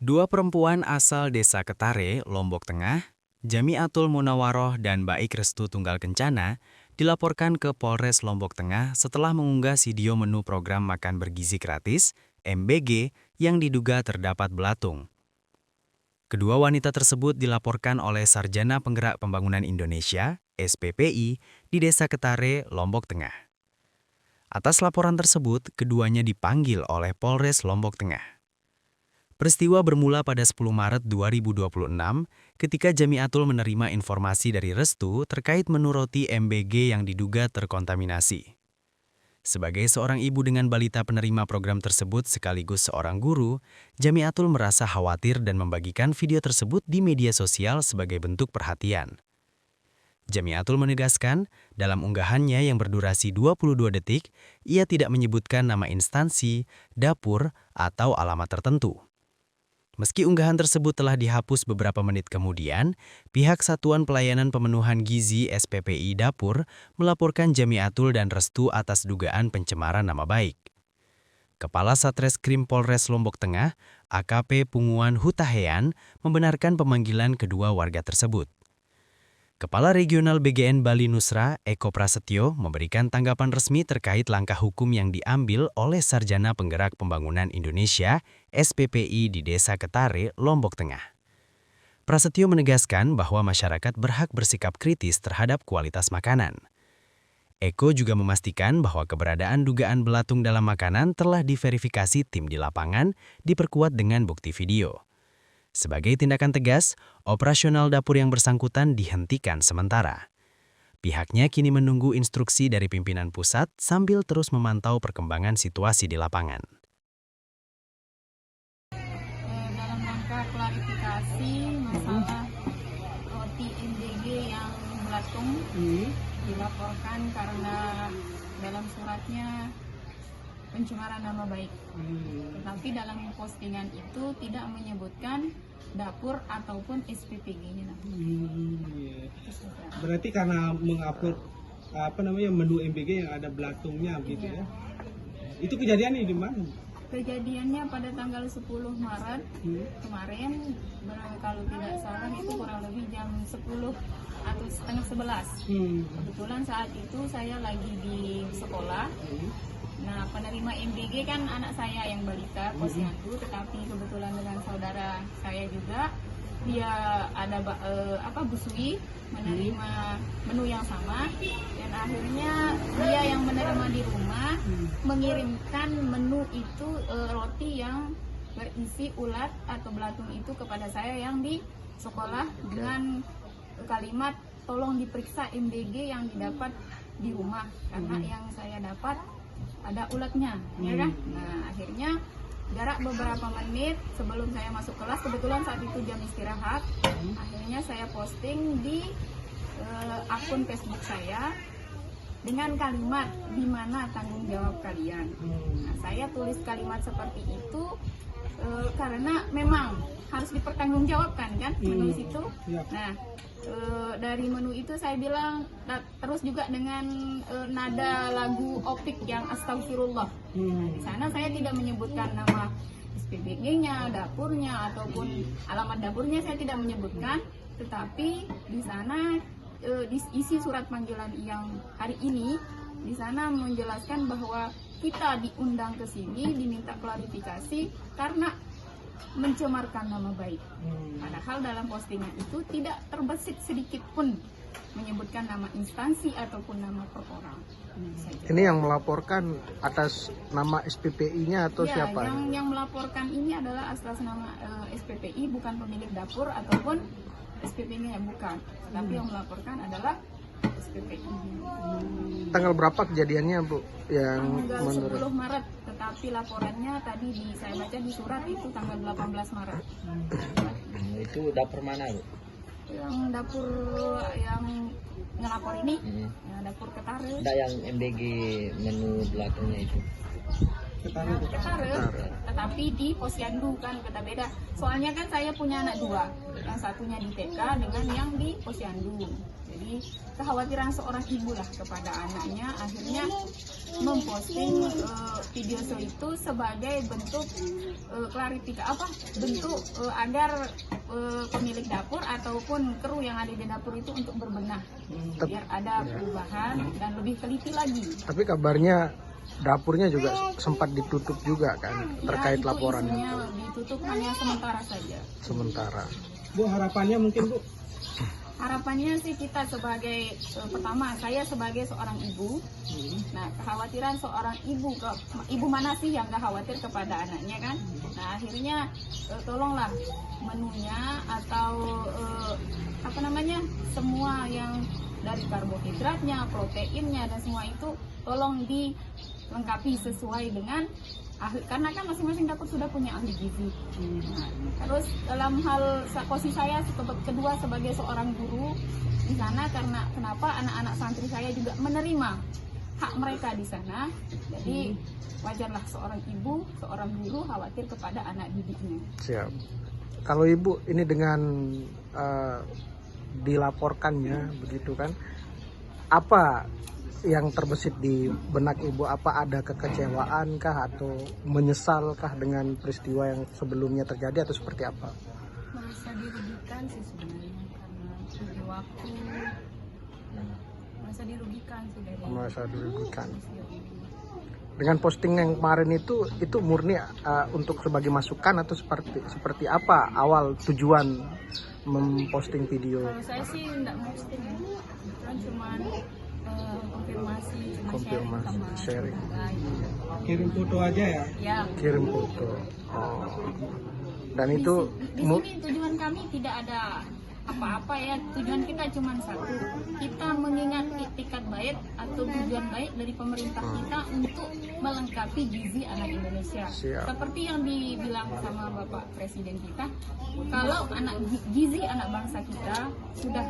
Dua perempuan asal Desa Ketare, Lombok Tengah, Jamiatul Munawaroh dan Baik Restu Tunggal Kencana, dilaporkan ke Polres Lombok Tengah setelah mengunggah video menu program makan bergizi gratis, MBG, yang diduga terdapat belatung. Kedua wanita tersebut dilaporkan oleh Sarjana Penggerak Pembangunan Indonesia, SPPI, di Desa Ketare, Lombok Tengah. Atas laporan tersebut, keduanya dipanggil oleh Polres Lombok Tengah. Peristiwa bermula pada 10 Maret 2026 ketika Jamiatul menerima informasi dari Restu terkait menu roti MBG yang diduga terkontaminasi. Sebagai seorang ibu dengan balita penerima program tersebut sekaligus seorang guru, Jamiatul merasa khawatir dan membagikan video tersebut di media sosial sebagai bentuk perhatian. Jamiatul menegaskan, dalam unggahannya yang berdurasi 22 detik, ia tidak menyebutkan nama instansi, dapur, atau alamat tertentu. Meski unggahan tersebut telah dihapus beberapa menit kemudian, pihak Satuan Pelayanan Pemenuhan Gizi SPPI Dapur melaporkan Jamiatul dan Restu atas dugaan pencemaran nama baik. Kepala Satreskrim Polres Lombok Tengah, AKP Punguan Hutahean, membenarkan pemanggilan kedua warga tersebut. Kepala Regional BGN Bali Nusra, Eko Prasetyo, memberikan tanggapan resmi terkait langkah hukum yang diambil oleh Sarjana Penggerak Pembangunan Indonesia, SPPI di Desa Ketare, Lombok Tengah. Prasetyo menegaskan bahwa masyarakat berhak bersikap kritis terhadap kualitas makanan. Eko juga memastikan bahwa keberadaan dugaan belatung dalam makanan telah diverifikasi tim di lapangan, diperkuat dengan bukti video. Sebagai tindakan tegas, operasional dapur yang bersangkutan dihentikan sementara. Pihaknya kini menunggu instruksi dari pimpinan pusat sambil terus memantau perkembangan situasi di lapangan. Dalam rangka klarifikasi masalah roti MBG yang belatung, dilaporkan karena dalam suratnya pencemaran nama baik. Tetapi dalam postingan itu tidak menyebutkan dapur ataupun SPPG-nya. Berarti karena mengupload menu MBG yang ada belatungnya gitu ya. Itu kejadiannya di mana? Kejadiannya pada tanggal 10 Maret kemarin, kalau tidak salah itu kurang lebih jam 10 atau setengah 11. Kebetulan saat itu saya lagi di sekolah. Nah, penerima MBG kan anak saya yang balita, posyandu, tetapi kebetulan dengan saudara saya juga, dia ada busui menerima menu yang sama, dan akhirnya dia yang menerima di rumah mengirimkan menu itu, roti yang berisi ulat atau belatung itu kepada saya yang di sekolah dengan kalimat tolong diperiksa MBG yang didapat di rumah karena yang saya dapat ada ulatnya, ya kan? Nah, akhirnya jarak beberapa menit sebelum saya masuk kelas, kebetulan saat itu jam istirahat, akhirnya saya posting di akun Facebook saya dengan kalimat di mana tanggung jawab kalian. Nah, saya tulis kalimat seperti itu karena memang harus dipertanggungjawabkan kan menu itu. Nah, dari menu itu saya bilang terus juga dengan nada lagu Opik yang Astagfirullah. Di sana saya tidak menyebutkan nama SPBG-nya, dapurnya ataupun alamat dapurnya saya tidak menyebutkan, tetapi di sana isi surat panggilan yang hari ini di sana menjelaskan bahwa kita diundang ke sini diminta klarifikasi karena mencemarkan nama baik. Padahal dalam postingan itu tidak terbesit sedikit pun menyebutkan nama instansi ataupun nama per orang. Ini yang melaporkan atas nama SPPI-nya atau ya, siapa? Yang melaporkan ini adalah atas nama SPPI, bukan pemilik dapur ataupun SPPI-nya, bukan. Tapi yang melaporkan adalah SPPI. Tanggal berapa kejadiannya, Bu? Yang tanggal 10 Maret, tetapi laporannya tadi saya baca di surat itu tanggal 18 Maret. Itu dapur mana, Bu? Yang dapur yang ngelapor ini, ya, dapur Ketare. Enggak yang MBG menu belakangnya itu. Ketare. tapi di posyandu kan kata beda. Soalnya kan saya punya anak dua, yang satunya di TK dengan yang di posyandu. Jadi kekhawatiran seorang ibu lah kepada anaknya, akhirnya memposting video itu sebagai bentuk klarifikasi bentuk agar pemilik dapur ataupun kru yang ada di dapur itu untuk berbenah biar ada perubahan dan lebih teliti lagi. Tapi kabarnya dapurnya juga sempat ditutup juga kan terkait itu laporan isunya itu. ditutup hanya sementara saja. Sementara. Bu, harapannya mungkin Bu? Harapannya sih kita sebagai pertama saya sebagai seorang ibu, nah kekhawatiran seorang ibu mana sih yang gak khawatir kepada anaknya kan? Nah akhirnya tolonglah menunya atau semua yang dari karbohidratnya, proteinnya dan semua itu tolong dilengkapi sesuai dengan ahli, karena kan masing-masing dapur sudah punya ahli gizi. Nah, terus dalam hal posisi saya kedua sebagai seorang guru di sana, karena kenapa anak-anak santri saya juga menerima hak mereka di sana, jadi wajarlah seorang ibu, seorang guru khawatir kepada anak didiknya. Siap. Kalau Ibu ini dengan dilaporkannya begitu kan, apa yang terbesit di benak Ibu? Apa ada kekecewaan kah atau menyesalkah dengan peristiwa yang sebelumnya terjadi atau seperti apa? Merasa dirugikan sih sebenarnya, karena di waktu merasa dirugikan sih dari Merasa dirugikan. peristiwa ini. Dengan posting yang kemarin itu murni untuk sebagai masukan atau seperti apa awal tujuan memposting video? Kalau saya sih enggak posting ya, kan cuma konfirmasi, cuma Konfirmasi, sharing. tetangga gitu. Kirim foto aja ya? Ya. Kirim foto. Oh. Dan itu Di sini tujuan kami tidak ada apa-apa ya, tujuan kita cuma satu, kita mengingat itikat baik atau tujuan baik dari pemerintah kita untuk melengkapi gizi anak Indonesia. Siap. Seperti yang dibilang sama Bapak Presiden kita, kalau gizi anak bangsa kita sudah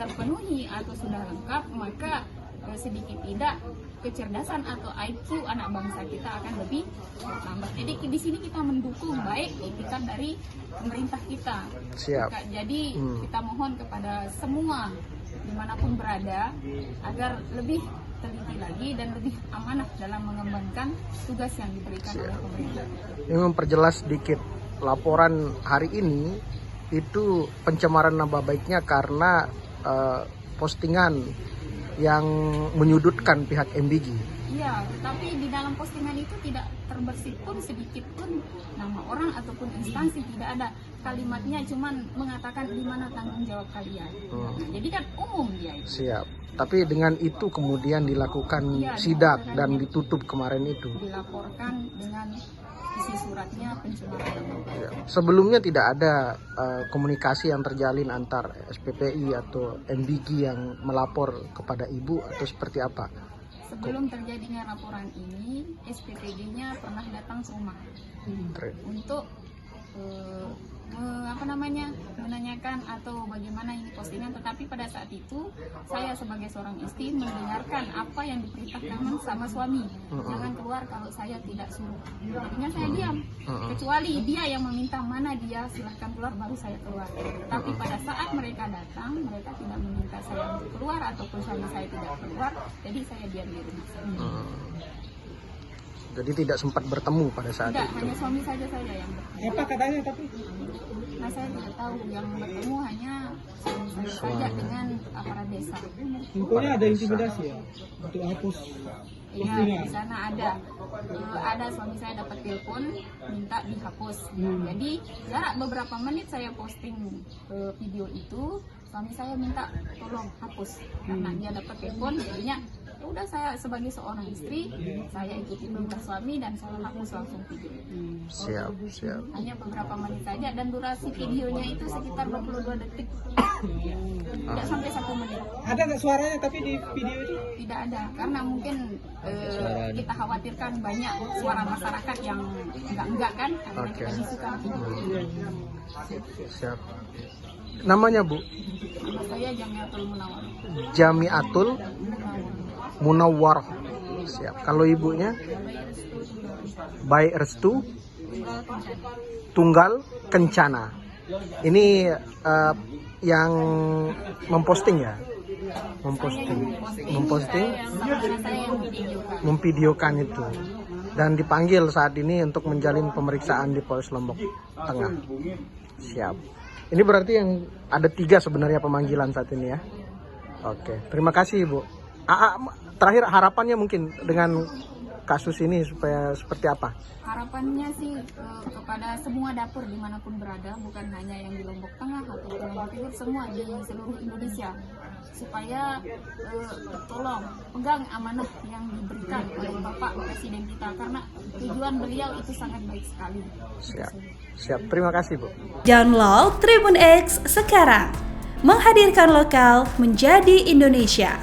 terpenuhi atau sudah lengkap, maka sedikit tidak kecerdasan atau IQ anak bangsa kita akan lebih bertambah. Jadi di sini kita mendukung baik itikat dari pemerintah kita. Siap. Jadi kita mohon kepada semua dimanapun berada agar lebih teliti lagi dan lebih amanah dalam mengembangkan tugas yang diberikan oleh pemerintah. Ini memperjelas sedikit laporan hari ini itu pencemaran nama baiknya karena postingan yang menyudutkan pihak MBG. Iya, tapi di dalam postingan itu tidak terbersih pun sedikit pun nama orang ataupun instansi, tidak ada. Kalimatnya cuman mengatakan di mana tanggung jawab kalian. Nah, jadi kan umum dia itu. Siap. Tapi dengan itu kemudian dilakukan sidak dan ditutup kemarin itu. Dilaporkan dengan isi suratnya pencemaran nama baik. Ya. Sebelumnya tidak ada komunikasi yang terjalin antar SPPI atau MBG yang melapor kepada Ibu atau seperti apa? Sebelum terjadinya laporan ini, SPPD-nya pernah datang ke rumah untuk menanyakan atau bagaimana ini postingan, tetapi pada saat itu saya sebagai seorang istri mendengarkan apa yang diperintahkan sama suami, jangan keluar kalau saya tidak suruh. Akhirnya saya diam, kecuali dia yang meminta mana dia silahkan keluar baru saya keluar. Tapi pada saat mereka datang, mereka tidak meminta saya untuk keluar ataupun suami saya tidak keluar, jadi saya diam di rumah saya. Jadi tidak sempat bertemu pada saat Tidak, itu. hanya suami saja yang bertemu. Apa katanya tapi? Nah, saya tidak tahu, yang bertemu hanya suami saya saja dengan aparat desa. Infonya ada intimidasi ya? Untuk hapus Iya, postingan? di sana ada suami saya dapat telepon minta dihapus. Jadi jarak beberapa menit saya posting video itu, suami saya minta tolong hapus karena dia dapat telepon, jadinya ya udah saya sebagai seorang istri saya ikuti perintah suami dan saya hapus langsung video. Siap. Hanya beberapa menit saja dan durasi videonya itu sekitar 22 detik, tidak sampai 1 menit. Ada nggak suaranya tapi di video itu? Tidak ada, karena mungkin kita khawatirkan banyak suara masyarakat yang enggak kan, karena Oke. kita disukai. Siap. Namanya Bu? Nama saya Jamiatul Munawar. Jamiatul Munawar. Siap. Kalau ibunya? Baik Restu Tunggal Kencana. Ini yang memposting ya, memposting, memvideokan itu, dan dipanggil saat ini untuk menjalin pemeriksaan di Polres Lombok Tengah. Siap. Ini berarti yang ada 3 sebenarnya pemanggilan saat ini ya. Oke, terima kasih Ibu. Terakhir harapannya mungkin dengan kasus ini supaya seperti apa? Harapannya sih kepada semua dapur dimanapun berada, bukan hanya yang di Lombok Tengah atau Lombok Timur, semua di seluruh Indonesia, supaya tolong pegang amanah yang diberikan oleh Bapak Presiden kita, karena tujuan beliau itu sangat baik sekali. Siap. Terima kasih Bu. Download Tribun X sekarang, menghadirkan lokal menjadi Indonesia.